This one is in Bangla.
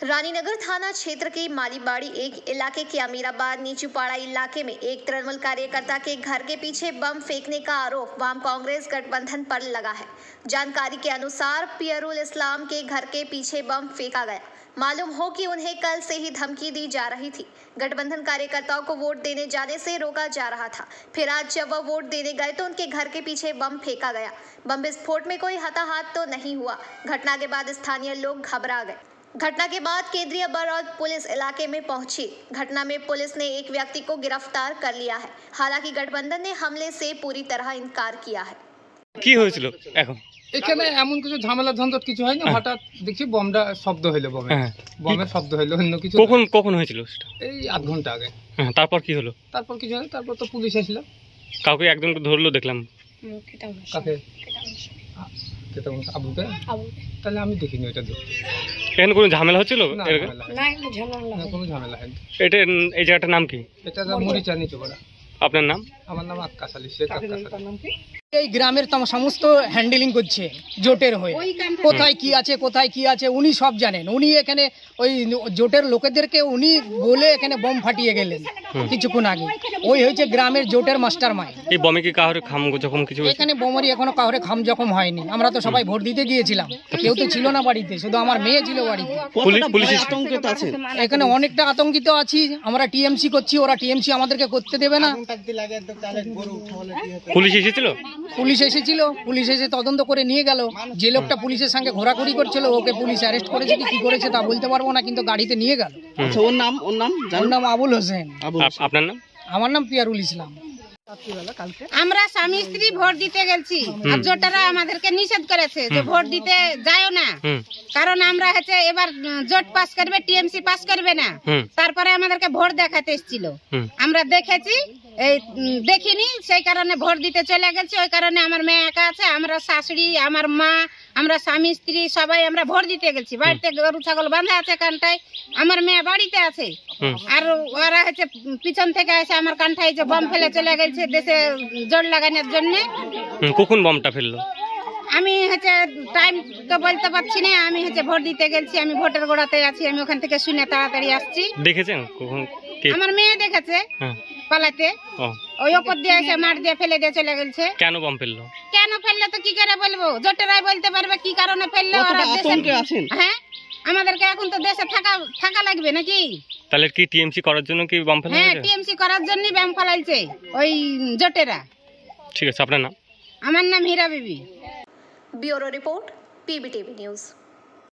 रानीनगर थाना क्षेत्र के मालीबाड़ी एक इलाके के अमीराबाद नीचूपाड़ा इलाके में एक तृणमूल कार्यकर्ता के घर के पीछे बम फेंकने का आरोप वाम कांग्रेस गठबंधन पर लगा है। जानकारी के अनुसार पियरुल इस्लाम के घर के पीछे बम फेंका गया। मालूम हो कि उन्हें कल से ही धमकी दी जा रही थी। गठबंधन कार्यकर्ताओं को वोट देने जाने से रोका जा रहा था। फिर आज जब वह वोट देने गए तो उनके घर के पीछे बम फेंका गया। बम विस्फोट में कोई हताहत तो नहीं हुआ। घटना के बाद स्थानीय लोग घबरा गए। घटना के बाद केंद्रीय बल और पुलिस इलाके में पहुंची। घटना में पुलिस ने एक व्यक्ति को गिरफ्तार कर लिया है। हालांकि गठबंधन ने हमले से पूरी तरह इनकार किया है। কি হয়েছিল এখন এখানে এমন কিছু ঝামেলা ঝঞ্ঝট কিছু হয়নি, হঠাৎ দেখি বমটা শব্দ হইলো, বমের শব্দ হইলো, অন্য কিছু। কখন কখন হয়েছিল সেটা? এই আধ ঘন্টা আগে। তারপর কি হলো? তারপর কিছু হয়নি, তারপর তো পুলিশ আসলো। কাউকে একজনকে ধরলো দেখলাম। কাকে? আবুকে? তাহলে আমি দেখিনি ওইটা। এখানে কোনো ঝামেলা হচ্ছিল? না, কোনো ঝামেলা হয়নি। এটা এই জায়গাটার নাম কি? এটা মরিচা নিচুপাড়া। আপনার নাম? আমার নাম আক্কাস আলী শেখ। এই গ্রামের সমস্ত হ্যান্ডেলিং করছে জোটের হয়ে। কোথায় কি আছে কোথায় কি আছে উনি সব জানেন। উনি এখানে ওই জোটের লোকেদেরকে উনি বলে এখানে বম ফাটিয়ে গেলেন কিছুক্ষণ আগে। ওই হয়েছে গ্রামের জোটের মাস্টার মাইন্ড। এই বমে কি কাউরে খাম জখম কিছু? এখানে বোমারি এখনো কাউরে খাম জখম হয়নি। আমরা তো সবাই ভোট দিতে গিয়েছিলাম, কেউ তো ছিল না বাড়িতে, শুধু আমার মেয়ে ছিল বাড়িতে। এখানে অনেকটা আতঙ্কিত আছি আমরা। টিএমসি করছি, ওরা টিএমসি আমাদেরকে করতে দেবে না। পুলিশ এসেছিল? পুলিশ এসেছিল, পুলিশ এসে তদন্ত করে নিয়ে গেল। যে লোকটা পুলিশের সঙ্গে ঘোরাঘুরি করছিল ওকে পুলিশ অ্যারেস্ট করেছে কি করেছে তা বলতে পারবো না, কিন্তু গাড়িতে নিয়ে গেল। ওর নাম আবুল হোসেন। আপনার নাম? আমার নাম পিয়ারুল ইসলাম। আমরা স্বামী স্ত্রী ভোট দিতে গেছি, আর জোটেরা আমাদেরকে নিষেধ করেছে যে ভোট দিতে যাও না, কারণ আমরা হচ্ছে এবার জোট পাস করবে, টিএমসি পাস করবে না। তারপরে আমাদেরকে ভোট দেখাতে এসেছিল, আমরা দেখেছি, এই দেখিনি, সেই কারণে ভোট দিতে চলে গেছি। ওই কারণে আমার মেয়ে একা আছে, আমরা শাশুড়ি, আমার মা, আমরা স্বামী স্ত্রী সবাই আমরা ভোট দিতে গেছি। বাড়িতে গরু ছাগল বাঁধা আছে কানটায়, আমার মেয়ে বাড়িতে আছে। আর ওরা হচ্ছে পিছন থেকে এসে আমার কানটায় যে বম ফেলে চলে গেছে দেশে জোর লাগানোর জন্য। কখন বমটা ফেললো? আমি হচ্ছে টাইম তো বলতে পারছি না, আমি হচ্ছে ভোট দিতে গেছি, আমি ভোটের গোড়াতে আছি, আমি ওখান থেকে শুনে তাড়াতাড়ি আসছি। দেখেছেন কখন? আমার মেয়ে দেখেছে পালাতে, ওই ওপর দিয়ে এসে মাঠ দিয়ে ফেলে দিয়ে চলে গেছে। কেন বম ফেললো? কেন ফেললো তো কি করে বলবো, জোটেরাই বলতে পারবে কি কারণে ফেললো। হ্যাঁ, আমাদেরকে এখন তো দেশে থাকা লাগবে নাকি? তাহলে কি টিএমসি করার জন্য কি বম ফেললো? হ্যাঁ, টিএমসি করার জন্য বম ফেলাইছে ওই জোটেরা। ঠিক আছে, আপনার নাম? আমার নাম হীরা বিবি। Bureau report, PBTV news.